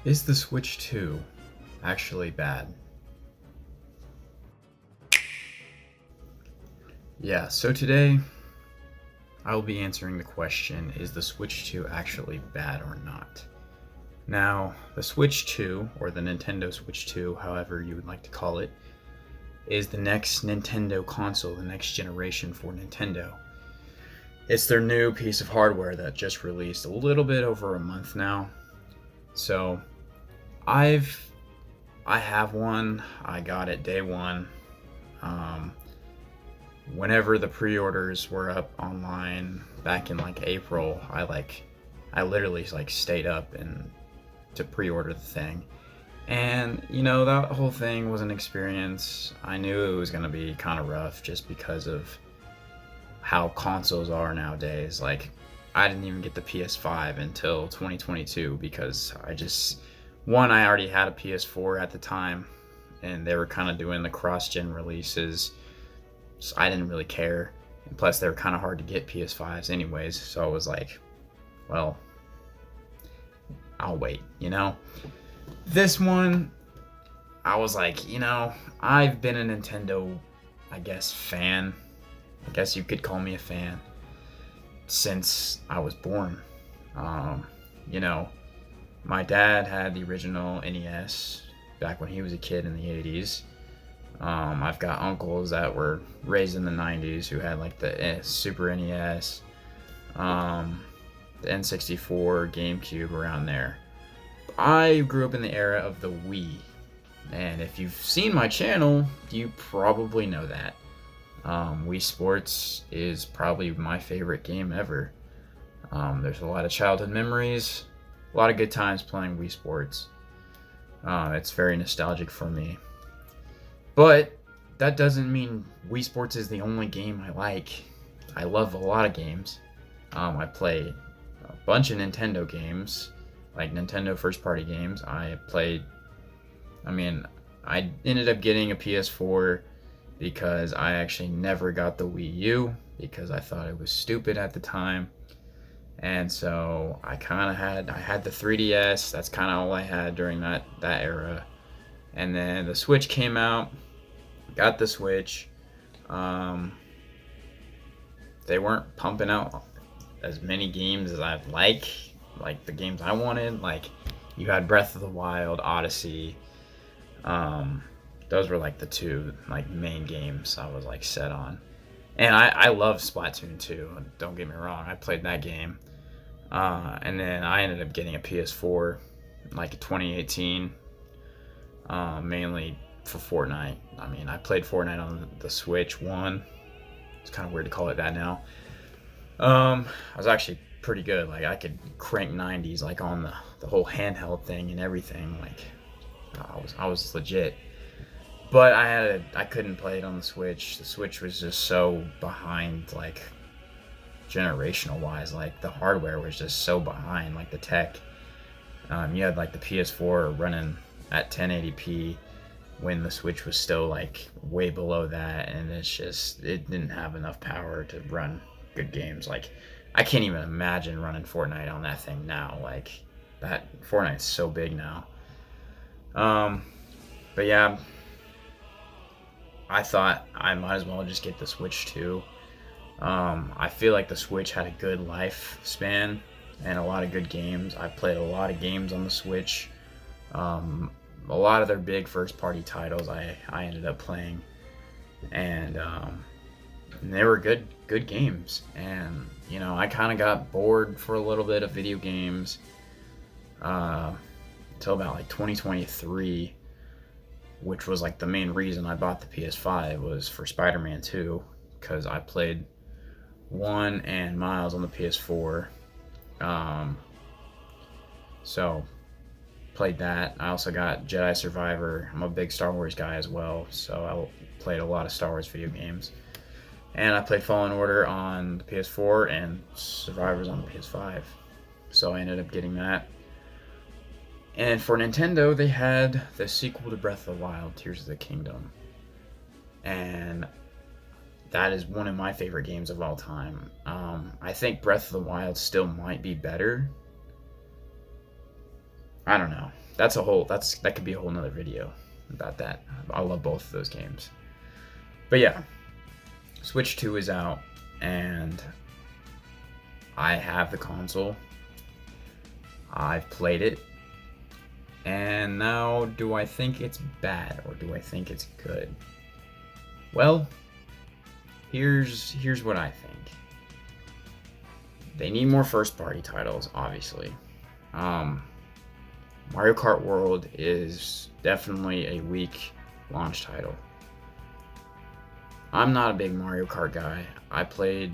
Is the Switch 2 actually bad? Yeah, so today I will be answering the question, is the Switch 2 actually bad or not? Now, the Switch 2, or the Nintendo Switch 2, however you would like to call it, is the next Nintendo console, the next generation for Nintendo. It's their new piece of hardware that just released a little bit over a month now. So, I have one. I got it day one. Whenever the pre-orders were up online back in April, I literally stayed up and to pre-order the thing. And that whole thing was an experience. I knew it was gonna be kind of rough just because of how consoles are nowadays. I didn't even get the PS5 until 2022 because I already had a PS4 at the time, and they were kind of doing the cross-gen releases, so I didn't really care. And plus, they were kind of hard to get PS5s anyways, so I was like, well, I'll wait, This one, I was like, I've been a Nintendo, fan. I guess you could call me a fan since I was born. You know, my dad had the original NES back when he was a kid in the 80s. I've got uncles that were raised in the 90s who had the Super NES, the N64, GameCube, around there. I grew up in the era of the Wii, and if you've seen my channel, you probably know that. Wii Sports is probably my favorite game ever. There's a lot of childhood memories, a lot of good times playing Wii Sports. It's very nostalgic for me. But that doesn't mean Wii Sports is the only game I like. I love a lot of games. I play a bunch of Nintendo games, like Nintendo first-party games. I ended up getting a PS4 because I actually never got the Wii U because I thought it was stupid at the time. And so I had the 3DS. That's kind of all I had during that era. And then the Switch came out. Got the Switch. They weren't pumping out as many games as I'd like the games I wanted. You had Breath of the Wild, Odyssey. Those were the two main games I was set on. And I love Splatoon 2. Don't get me wrong, I played that game. And then I ended up getting a PS4 in 2018, mainly for Fortnite. I played Fortnite on the Switch 1. It's kind of weird to call it that now. I was actually pretty good. I could crank 90s on the whole handheld thing and everything. I was legit. But I couldn't play it on the Switch. The Switch was just so behind, generational wise. The hardware was just so behind, the tech. You had the PS4 running at 1080p when the Switch was still way below that, and it didn't have enough power to run good games. I can't even imagine running Fortnite on that thing now. That Fortnite's so big now. But yeah, I thought I might as well just get the Switch 2. I feel like the Switch had a good lifespan and a lot of good games. I played a lot of games on the Switch. A lot of their big first-party titles I ended up playing, and they were good games. And I kind of got bored for a little bit of video games until about 2023, which was the main reason I bought the PS5 was for Spider-Man 2, because I played 1 and Miles on the PS4. So played that. I also got Jedi Survivor. I'm a big Star Wars guy as well, so I played a lot of Star Wars video games. And I played Fallen Order on the PS4 and Survivors on the PS5. So I ended up getting that. And for Nintendo, they had the sequel to Breath of the Wild, Tears of the Kingdom. And that is one of my favorite games of all time. I think Breath of the Wild still might be better. I don't know. that could be a whole nother video about that. I love both of those games. But yeah, Switch 2 is out, and I have the console. I've played it, and now do I think it's bad or do I think it's good? Well, here's what I think. They need more first-party titles, obviously. Mario Kart World is definitely a weak launch title. I'm not a big Mario Kart guy. I played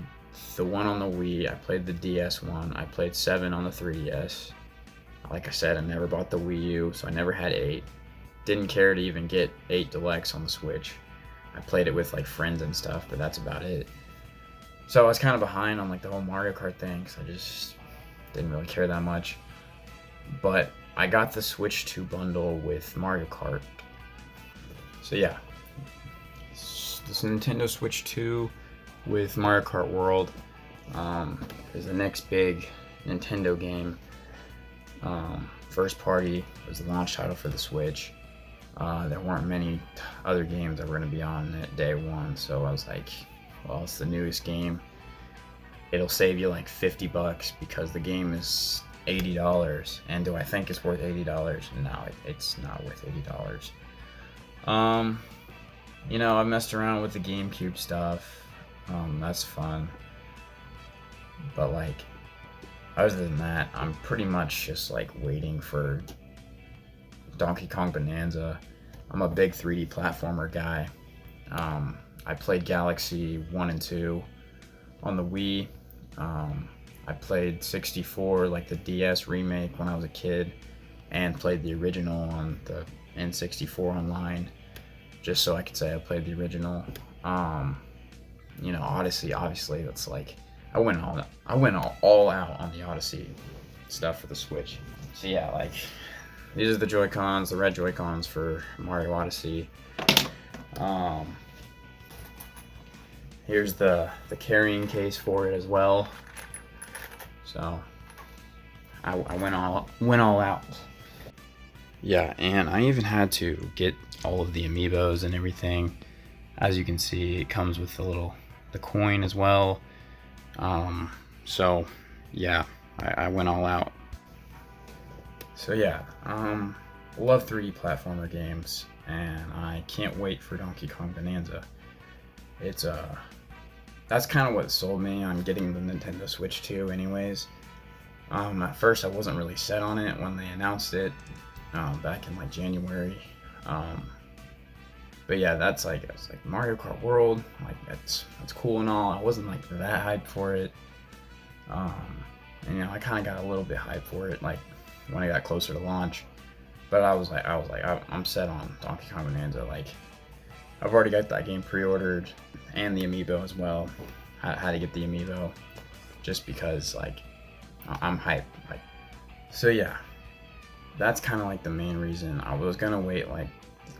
the one on the Wii, I played the DS one, I played 7 on the 3DS. Like I said, I never bought the Wii U, so I never had 8. Didn't care to even get 8 Deluxe on the Switch. I played it with like friends and stuff, but that's about it. So I was kind of behind on like the whole Mario Kart thing, because I just didn't really care that much. But I got the Switch 2 bundle with Mario Kart. So yeah, this Nintendo Switch 2 with Mario Kart World is the next big Nintendo game. First party was the launch title for the Switch. There weren't many other games that were going to be on it day one, so I was like, well, it's the newest game. It'll save you like $50 because the game is $80. And do I think it's worth $80? No, it's not worth $80. You know, I messed around with the GameCube stuff. That's fun. But like, other than that, I'm pretty much just like waiting for Donkey Kong Bonanza. I'm a big 3D platformer guy. I played Galaxy 1 and 2 on the Wii. I played 64, like the DS remake when I was a kid, and played the original on the N64 online, just so I could say I played the original. You know, Odyssey, obviously, that's like, I went all out on the Odyssey stuff for the Switch. So yeah, like, these are the Joy-Cons, the red Joy-Cons for Mario Odyssey. Here's the carrying case for it as well. So I went all out. Yeah, and I even had to get all of the amiibos and everything. As you can see, it comes with the coin as well. So yeah, I went all out. So yeah, love 3D platformer games, and I can't wait for Donkey Kong Bonanza. It's that's kind of what sold me on getting the Nintendo Switch 2 anyways. At first I wasn't really set on it when they announced it back in like January. But yeah, it's like Mario Kart World, like that's cool and all. I wasn't like that hyped for it. And, you know, I kind of got a little bit hyped for it like when I got closer to launch. But I was like I'm set on Donkey Kong Bonanza. Like, I've already got that game pre-ordered and the amiibo as well. I had to get the amiibo just because like I'm hyped. Like, so yeah, that's kind of like the main reason. I was gonna wait like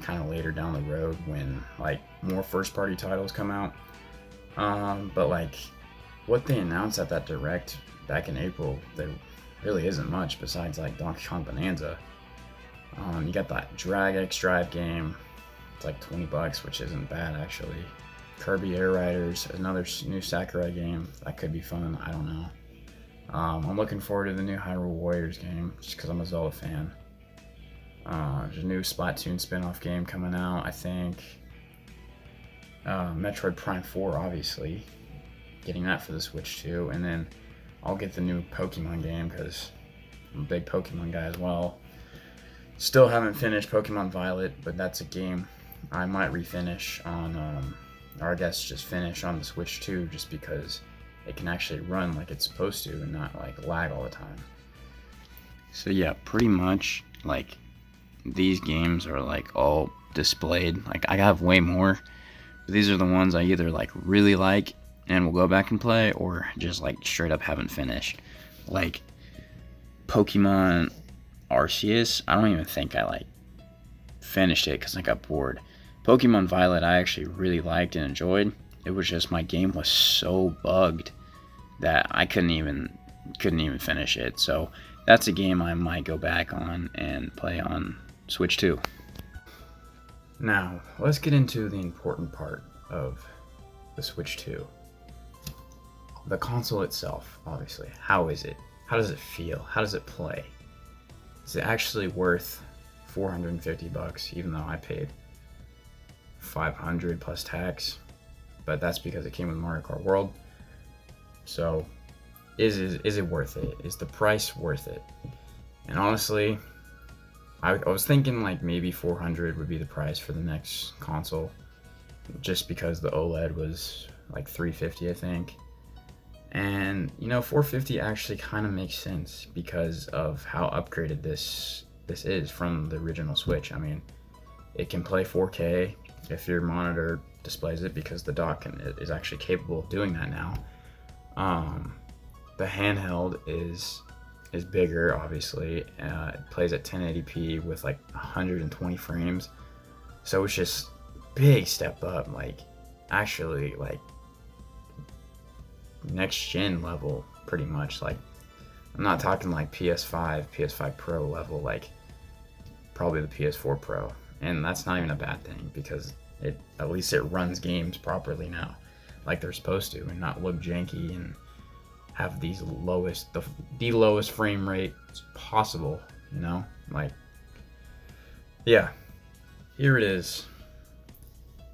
kind of later down the road when like more first-party titles come out. But like what they announced at that direct back in April, there really isn't much besides like Donkey Kong Bonanza. You got that Drag X Drive game. It's like $20, which isn't bad actually. Kirby Air Riders, another new Sakurai game. That could be fun. I don't know. I'm looking forward to the new Hyrule Warriors game just because I'm a Zelda fan. There's a new Splatoon spin-off game coming out, I think. Metroid Prime 4, obviously. Getting that for the Switch too. And then I'll get the new Pokemon game because I'm a big Pokemon guy as well. Still haven't finished Pokemon Violet, but that's a game I might refinish on, or I guess just finish on the Switch 2 just because it can actually run like it's supposed to and not like lag all the time. So yeah, pretty much like these games are like all displayed. Like I have way more, but these are the ones I either like really like and will go back and play, or just like straight up haven't finished. Like Pokemon Arceus, I don't even think I like finished it because I got bored. Pokemon Violet I actually really liked and enjoyed. It was just my game was so bugged that I couldn't even finish it. So that's a game I might go back on and play on Switch 2. Now, let's get into the important part of the Switch 2. The console itself, obviously. How is it? How does it feel? How does it play? Is it actually worth $450, even though I paid $500 plus tax? But that's because it came with Mario Kart World. So, is it worth it? Is the price worth it? And honestly, I was thinking like maybe $400 would be the price for the next console, just because the OLED was like $350, I think. And you know, $450 actually kind of makes sense because of how upgraded this is from the original Switch. I mean, it can play 4K if your monitor displays it, because the dock is actually capable of doing that now. The handheld is bigger, obviously. It plays at 1080p with like 120 frames, so it's just big step up, like actually like next gen level, pretty much. Like, I'm not talking like PS5 Pro level, like probably the PS4 Pro, and that's not even a bad thing because at least it runs games properly now, like they're supposed to, and not look janky and have the lowest frame rate possible, you know? Like, yeah, here it is,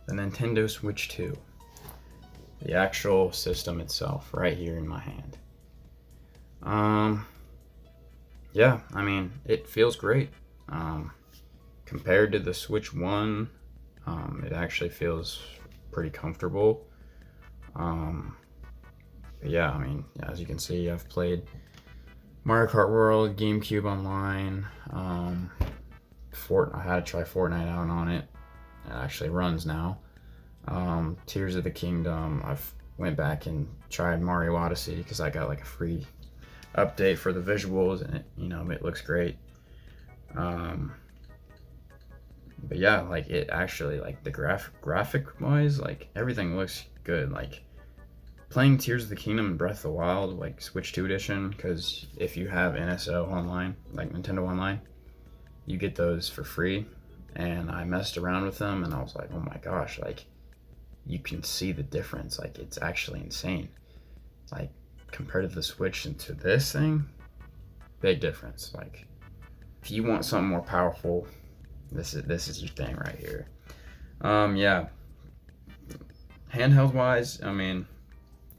the Nintendo Switch 2, the actual system itself, right here in my hand. Yeah, I mean, it feels great. Compared to the Switch 1, it actually feels pretty comfortable. Yeah, I mean, as you can see, I've played Mario Kart World, GameCube Online. I had to try Fortnite out on it. It actually runs now. Tears of the Kingdom. I've went back and tried Mario Odyssey because I got like a free update for the visuals, and it looks great. But yeah, like it actually, like the graphic wise, like everything looks good. Like playing Tears of the Kingdom and Breath of the Wild, like Switch 2 edition, because if you have NSO online, like Nintendo Online, you get those for free. And I messed around with them, and I was like, oh my gosh, like you can see the difference. Like it's actually insane. Like compared to the Switch and to this thing, big difference. Like if you want something more powerful, this is your thing right here. Yeah. Handheld wise, I mean,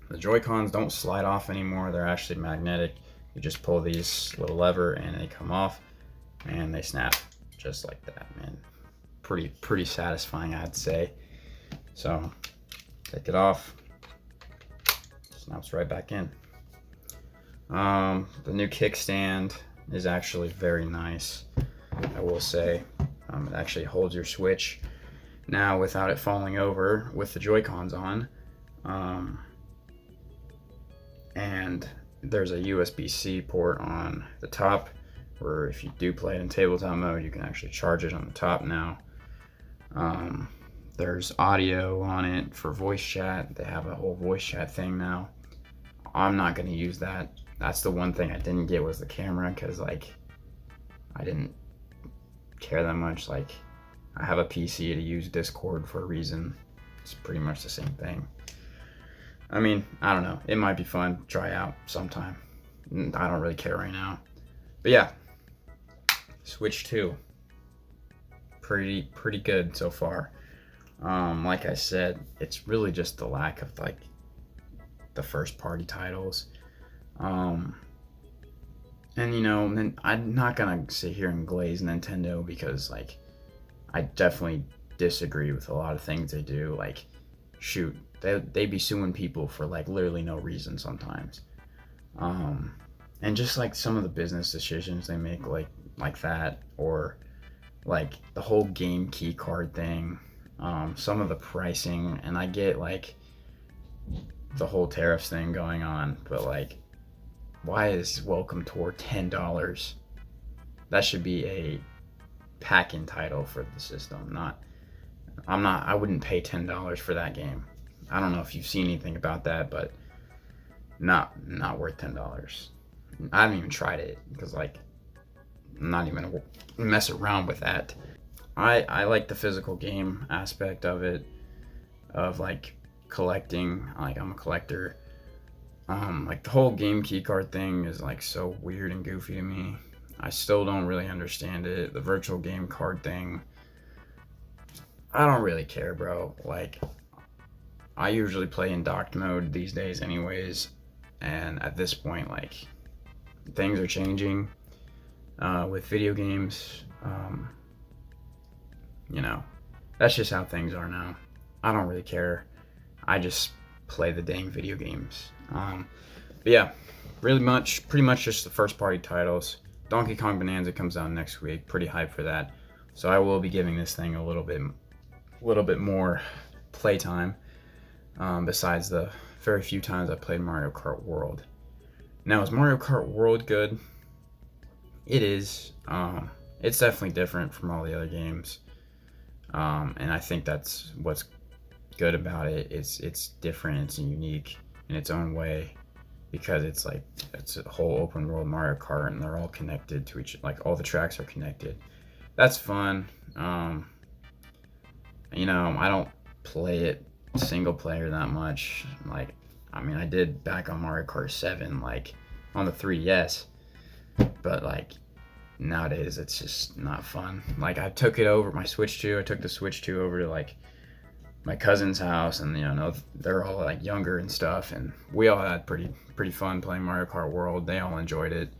the Joy-Cons don't slide off anymore. They're actually magnetic. You just pull these little lever and they come off and they snap just like that, man. Pretty satisfying, I'd say. So take it off, snaps right back in. The new kickstand is actually very nice, I will say. It actually holds your Switch now without it falling over with the Joy-Cons on. And there's a USB-C port on the top, where if you do play it in tabletop mode, you can actually charge it on the top now. There's audio on it for voice chat. They have a whole voice chat thing now. I'm not going to use that. That's the one thing I didn't get, was the camera, because like I didn't care that much. Like I have a PC to use Discord for a reason. It's pretty much the same thing. I mean, I don't know. It might be fun to try out sometime. I don't really care right now. But yeah, Switch 2. Pretty good so far. Like I said, it's really just the lack of like the first party titles. And then I'm not gonna sit here and glaze Nintendo, because like I definitely disagree with a lot of things they do. Like, shoot, they be suing people for like literally no reason sometimes. And just like some of the business decisions they make, like that, or like the whole game key card thing, some of the pricing, and I get like the whole tariffs thing going on, but like, why is Welcome Tour $10? That should be a pack-in title for the system. I wouldn't pay $10 for that game. I don't know if you've seen anything about that, but not worth $10. I haven't even tried it because like I'm not even gonna mess around with that. I like the physical game aspect of it, of like collecting. Like I'm a collector. Like the whole game key card thing is like so weird and goofy to me. I still don't really understand it. The virtual game card thing, I don't really care, bro. Like I usually play in docked mode these days, anyways. And at this point, like things are changing with video games. You know, that's just how things are now. I don't really care. I just play the dang video games. But yeah, pretty much just the first party titles. Donkey Kong Bonanza comes out next week. Pretty hyped for that. So I will be giving this thing a little bit more playtime. Besides the very few times I played Mario Kart World. Now, is Mario Kart World good? It is. It's definitely different from all the other games. And I think that's what's good about it. It's different. It's unique in its own way because it's a whole open world Mario Kart, and they're all connected to each. Like all the tracks are connected. That's fun. I don't play it single player that much. Like, I mean, I did back on Mario Kart 7, like on the 3DS, but like nowadays it's just not fun. Like I took it over my Switch 2. I took the Switch 2 over to like my cousin's house, and they're all like younger and stuff, and we all had pretty fun playing Mario Kart World. They all enjoyed it,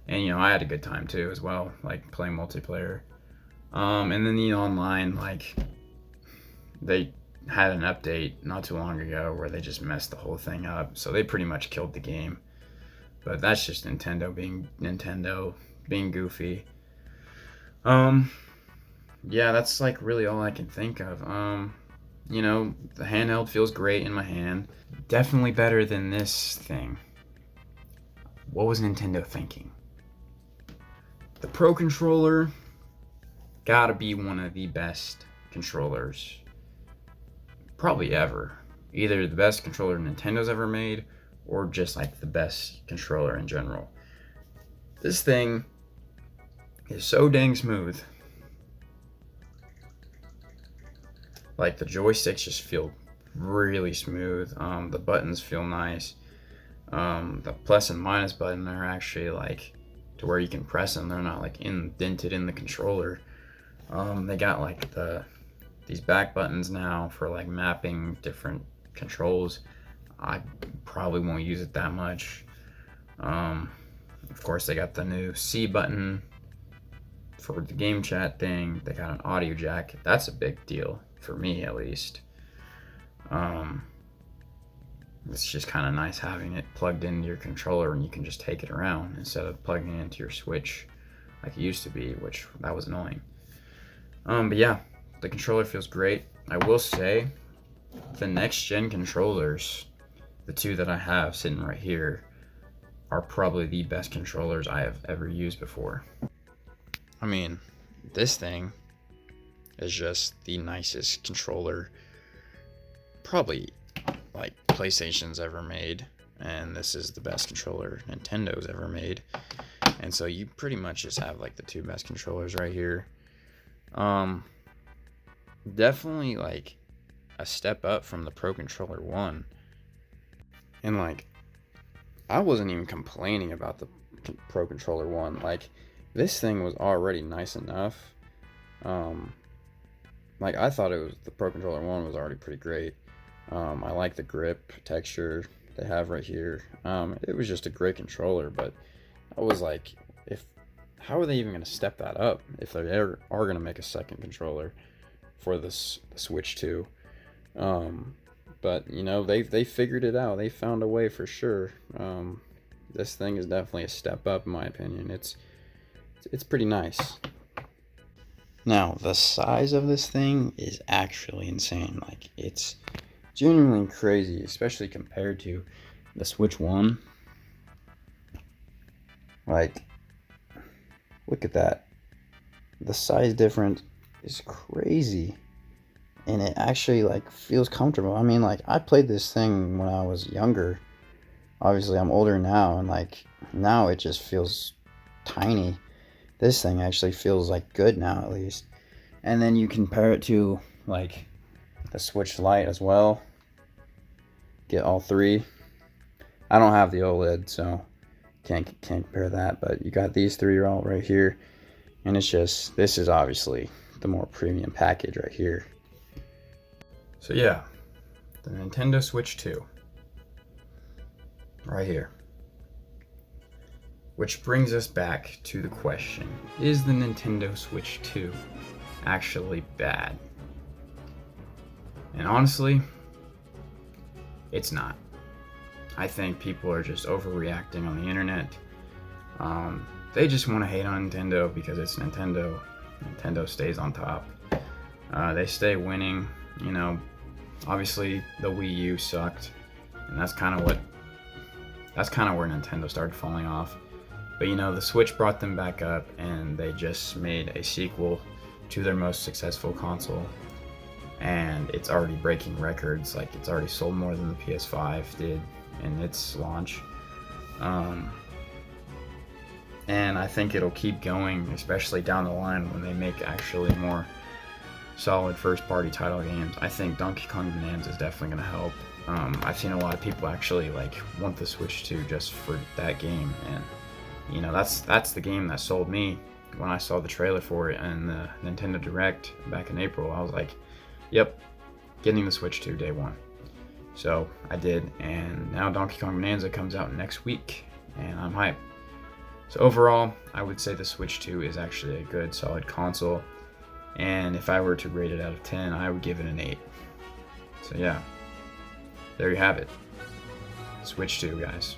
and I had a good time too as well, like playing multiplayer. And then the online, like they had an update not too long ago where they just messed the whole thing up, so they pretty much killed the game. But that's just Nintendo being goofy. Yeah, that's like really all I can think of. The handheld feels great in my hand. Definitely better than this thing. What was Nintendo thinking? The Pro Controller gotta be one of the best controllers probably ever. Either the best controller Nintendo's ever made, or just like the best controller in general. This thing is so dang smooth. Like the joysticks just feel really smooth. The buttons feel nice. The plus and minus button are actually like to where you can press them. They're not like indented in the controller. They got like these back buttons now for like mapping different controls. I probably won't use it that much. Of course, they got the new C button for the game chat thing. They got an audio jack. That's a big deal for me, at least. It's just kind of nice having it plugged into your controller and you can just take it around instead of plugging it into your Switch like it used to be, which that was annoying. But yeah, the controller feels great. I will say the next gen controllers, the two that I have sitting right here, are probably the best controllers I have ever used before. I mean, this thing is just the nicest controller probably like PlayStation's ever made, and this is the best controller Nintendo's ever made. And so you pretty much just have like the two best controllers right here. Definitely like a step up from the Pro Controller 1. And like I wasn't even complaining about the Pro Controller 1. Like this thing was already nice enough. Like I thought the Pro Controller 1 was already pretty great. I like the grip texture they have right here. It was just a great controller, but I was like, how are they even going to step that up if they ever are going to make a second controller for the Switch 2? But they figured it out. They found a way for sure. This thing is definitely a step up in my opinion. It's pretty nice. Now, the size of this thing is actually insane. Like, it's genuinely crazy, especially compared to the Switch 1. Like, look at that. The size difference is crazy. And it actually, like, feels comfortable. I mean, like, I played this thing when I was younger. obviously I'm older now, and like now it just feels tiny. This thing actually feels like good now, at least. And then you compare it to like the Switch Lite as well. Get all three. I don't have the OLED, so can't compare that. But you got these three all right here, and it's just, this is obviously the more premium package right here. So yeah, the Nintendo Switch 2, right here. Which brings us back to the question, is the Nintendo Switch 2 actually bad? And honestly, it's not. I think people are just overreacting on the internet. They just want to hate on Nintendo because it's Nintendo. Nintendo stays on top. They stay winning. You know, obviously the Wii U sucked, and that's kind of where Nintendo started falling off. But you know, the Switch brought them back up, and they just made a sequel to their most successful console, and it's already breaking records. Like, it's already sold more than the PS5 did in its launch. And I think it'll keep going, especially down the line when they make actually more solid first-party title games. I think Donkey Kong Bonanza is definitely going to help. I've seen a lot of people actually like want the Switch 2 just for that game, and you know, that's the game that sold me when I saw the trailer for it and the Nintendo Direct back in April. I was like, yep, getting the Switch 2 day one. So I did, and now Donkey Kong Bonanza comes out next week, and I'm hyped. So overall, I would say the Switch 2 is actually a good, solid console, and if I were to rate it out of 10, I would give it an 8. So yeah, there you have it. Switch 2, guys.